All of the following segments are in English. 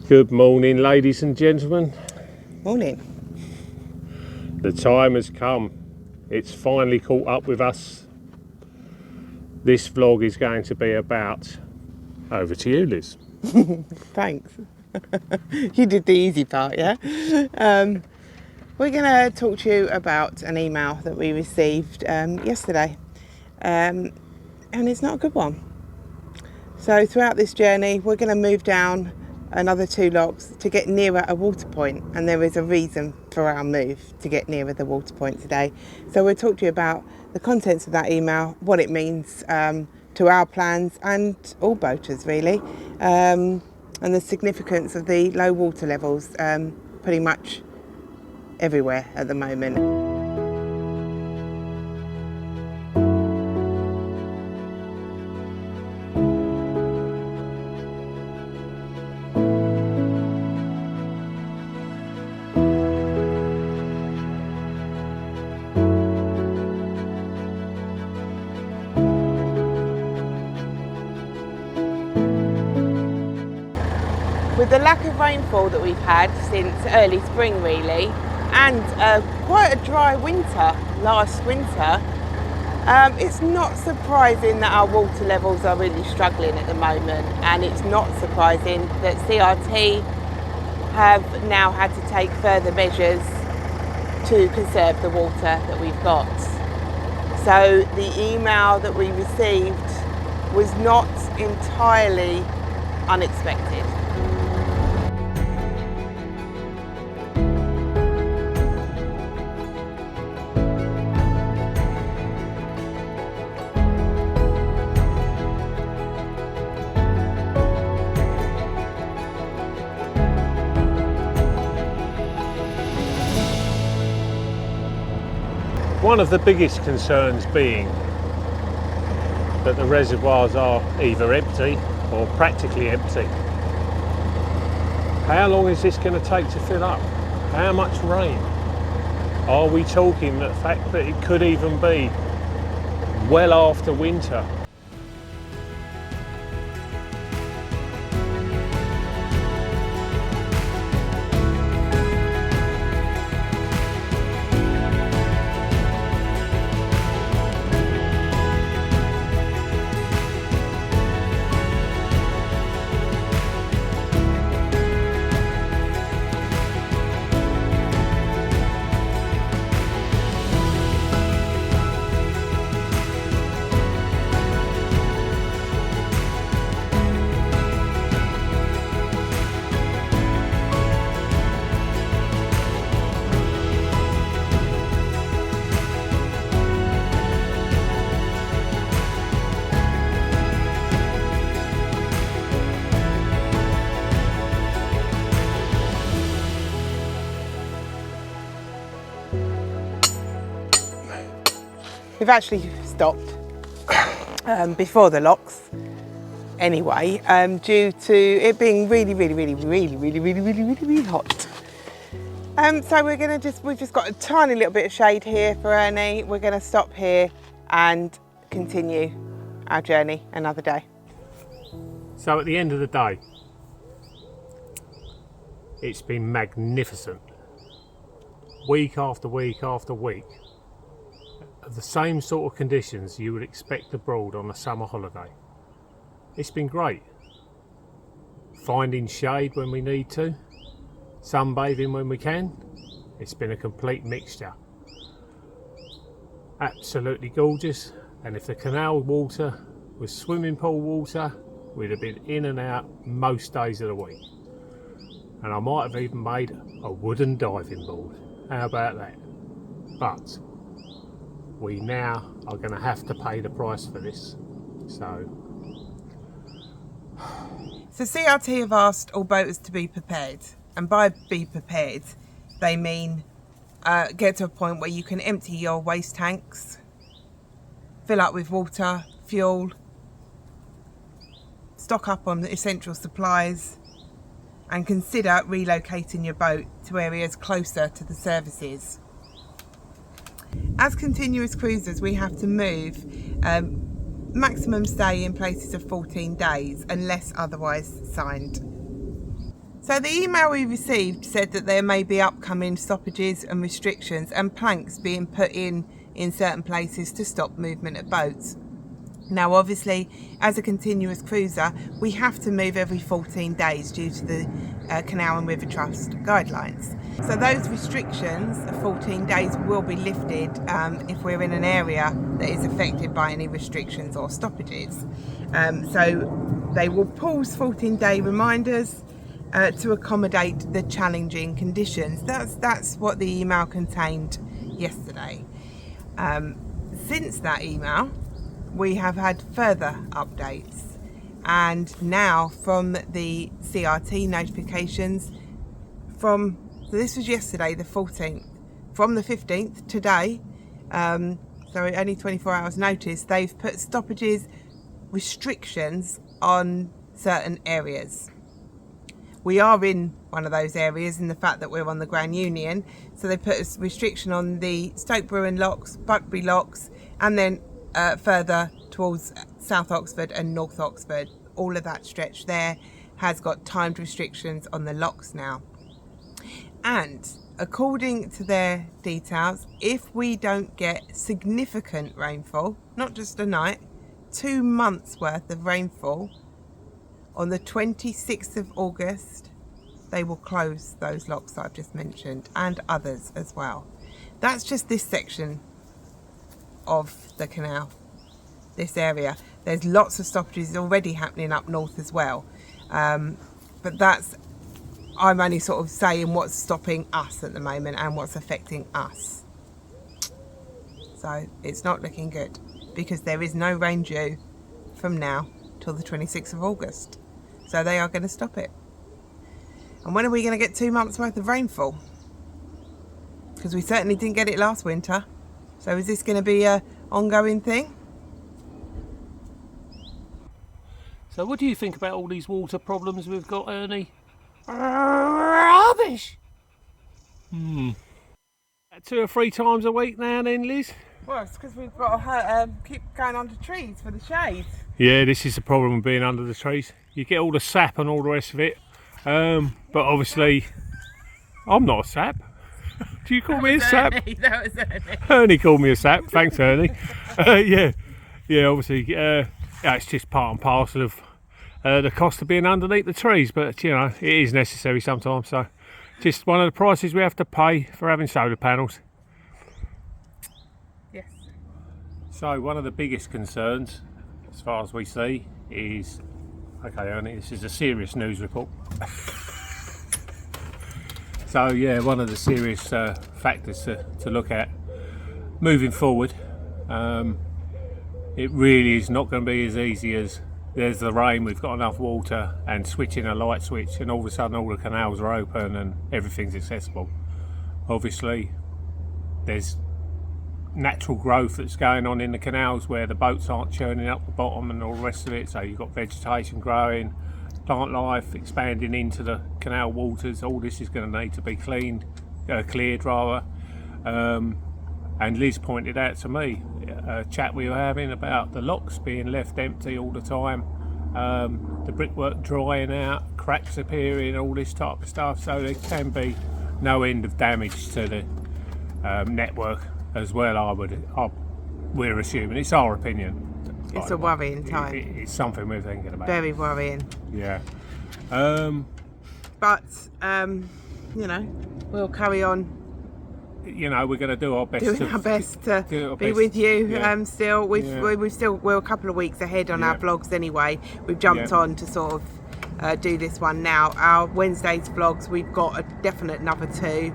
Good morning, ladies and gentlemen. Morning. The time has come. It's finally caught up with us. This vlog is going to be about... Over to you, Liz. Thanks. You did the easy part, yeah? We're going to talk to you about an email that we received yesterday. And it's not a good one. So throughout this journey, we're going to move down another 2 locks to get nearer a water point, and there is a reason for our move to get nearer the water point today. So we'll talk to you about the contents of that email, what it means to our plans and all boaters really, and the significance of the low water levels pretty much everywhere at the moment. With the lack of rainfall that we've had since early spring really, and quite a dry winter last winter, it's not surprising that our water levels are really struggling at the moment, and it's not surprising that CRT have now had to take further measures to conserve the water that we've got. So the email that we received was not entirely unexpected. One of the biggest concerns being that the reservoirs are either empty or practically empty. How long is this going to take to fill up? How much rain? Are we talking the fact that it could even be well after winter? We've actually stopped before the locks anyway, due to it being really hot. So we've just got a tiny little bit of shade here for Ernie. We're going to stop here and continue our journey another day. So at the end of the day, it's been magnificent. Week after week after week. The same sort of conditions you would expect abroad on a summer holiday. It's been great. Finding shade when we need to, sunbathing when we can. It's been a complete mixture. Absolutely gorgeous, and if the canal water was swimming pool water, we'd have been in and out most days of the week. And I might have even made a wooden diving board. How about that? But we now are going to have to pay the price for this. So CRT have asked all boaters to be prepared, and by be prepared they mean get to a point where you can empty your waste tanks, fill up with water, fuel, stock up on the essential supplies, and consider relocating your boat to areas closer to the services. As continuous cruisers, we have to move maximum stay in places of 14 days unless otherwise signed. So the email we received said that there may be upcoming stoppages and restrictions and planks being put in certain places to stop movement of boats. Now obviously, as a continuous cruiser, we have to move every 14 days due to the Canal and River Trust guidelines. So those restrictions of 14 days will be lifted if we're in an area that is affected by any restrictions or stoppages. So they will pause 14-day reminders to accommodate the challenging conditions. That's what the email contained yesterday. Since that email, we have had further updates, and now from the CRT notifications so this was yesterday, the 14th, from the 15th today, so only 24 hours notice, they've put stoppages, restrictions on certain areas. We are in one of those areas in the fact that we're on the Grand Union, so they put a restriction on the Stoke Bruin locks, Buckby locks, and then further towards South Oxford and North Oxford. All of that stretch there has got timed restrictions on the locks now. And according to their details, if we don't get significant rainfall, not just a night, 2 months worth of rainfall, on the 26th of August, they will close those locks that I've just mentioned, and others as well. That's just this section of the canal, this area. There's lots of stoppages already happening up north as well. But I'm only sort of saying what's stopping us at the moment and what's affecting us. So it's not looking good because there is no rain due from now till the 26th of August. So they are going to stop it. And when are we going to get 2 months worth of rainfall? Because we certainly didn't get it last winter. So is this going to be an ongoing thing? So what do you think about all these water problems we've got, Ernie? Rubbish! 2 or 3 times a week now then, Liz? Well, it's because we've got to keep going under trees for the shade. Yeah, this is the problem with being under the trees. You get all the sap and all the rest of it. But obviously, I'm not a sap. Do you call me a sap? That was Ernie. Ernie called me a sap. Thanks, Ernie. Yeah, obviously, it's just part and parcel of the cost of being underneath the trees. But, you know, it is necessary sometimes. So, just one of the prices we have to pay for having solar panels. Yes. So, one of the biggest concerns, as far as we see, is... Okay, Ernie, this is a serious news report. So yeah, one of the serious factors to look at moving forward. It really is not going to be as easy as there's the rain, we've got enough water, and switching a light switch and all of a sudden all the canals are open and everything's accessible. Obviously there's natural growth that's going on in the canals where the boats aren't churning up the bottom and all the rest of it, so you've got vegetation growing, plant life expanding into the canal waters. All this is going to need to be cleared rather. And Liz pointed out to me a chat we were having about the locks being left empty all the time, the brickwork drying out, cracks appearing, all this type of stuff, so there can be no end of damage to the network as well. We're assuming, it's our opinion. It's a worrying time. It's something we're thinking about. Very worrying. Yeah. But you know, we'll carry on. You know, we're going to do our best. Doing our best to be with you. Yeah. Still, we're a couple of weeks ahead on our vlogs anyway. We've jumped on to sort of do this one now. Our Wednesday's vlogs, we've got a definite another 2,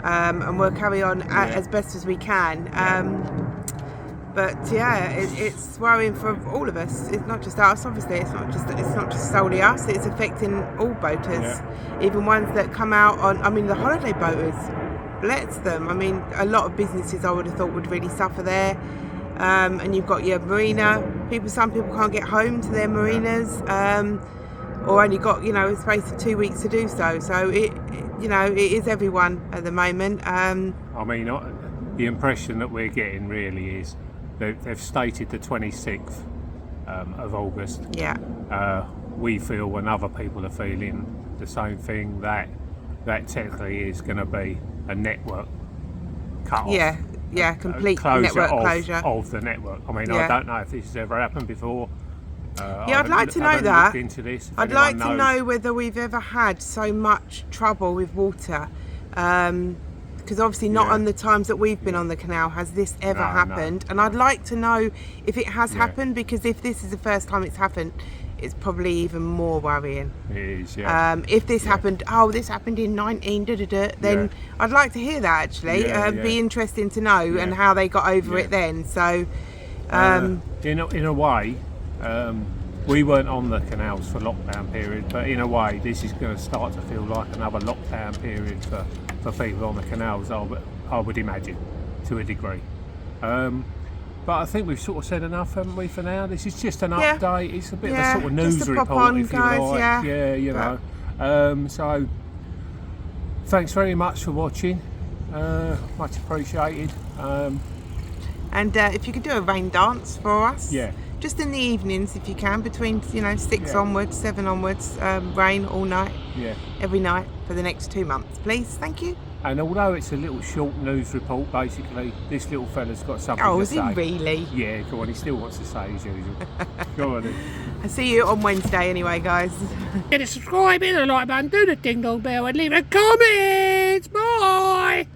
and we'll carry on as best as we can. But yeah, it's worrying for all of us. It's not just us, obviously. It's not just solely us. It's affecting all boaters, even ones that come out on. I mean, the holiday boaters, bless them. I mean, a lot of businesses I would have thought would really suffer there. And you've got your marina people. Some people can't get home to their marinas, or only got a space of 2 weeks to do so. So it is everyone at the moment. I mean, the impression that we're getting really is they've stated the 26th of August. Yeah. We feel, when other people are feeling the same thing, that technically is going to be a network cut off. Yeah, complete closure network of, closure of the network. I mean, Yeah. I don't know if this has ever happened before. I'd like to know that. Into this, if I'd anyone like to knows. know whether we've ever had so much trouble with water, because obviously not Yeah. on the times that we've been on the canal has this ever No, happened. no. And I'd like to know if it has Yeah. happened, because if this is the first time it's happened, it's probably even more worrying. It is, yeah. If this happened, this happened in 19 then Yeah. I'd like to hear that actually. Yeah, Be yeah. interesting to know and Yeah. how they got over Yeah. it then. So In a way, we weren't on the canals for lockdown period, but in a way, this is going to start to feel like another lockdown period for people on the canals. I would imagine, to a degree. But I think we've sort of said enough, haven't we, for now? This is just an Yeah. update. It's a bit Yeah, of a sort of just news a pop report, on, if guys, you like. yeah. You know. So, thanks very much for watching. Much appreciated. and if you could do a rain dance for us, Yeah. just in the evenings if you can, between 6 Yeah. onwards, 7 onwards, rain all night, Yeah. every night for the next 2 months, please. Thank you. And although it's a little short news report, basically, this little fella's got something to Is say. he really? Yeah, go on, he still wants to say as usual. Go on then. I'll see you on Wednesday anyway, guys. Get a subscribe, hit the like button, do the ding dong bell, and leave a comment. Bye.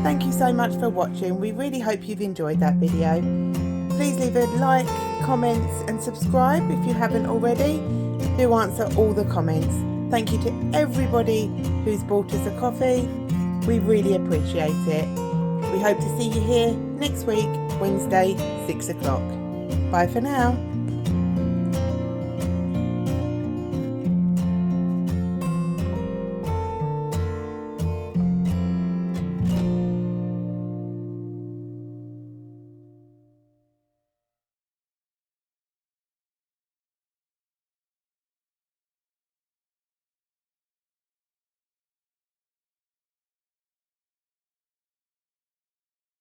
Thank you so much for watching. We really hope you've enjoyed that video. Please leave a like, comments and subscribe if you haven't already. Do answer all the comments. Thank you to everybody who's bought us a coffee. We really appreciate it. We hope to see you here next week, Wednesday, 6 o'clock. Bye for now.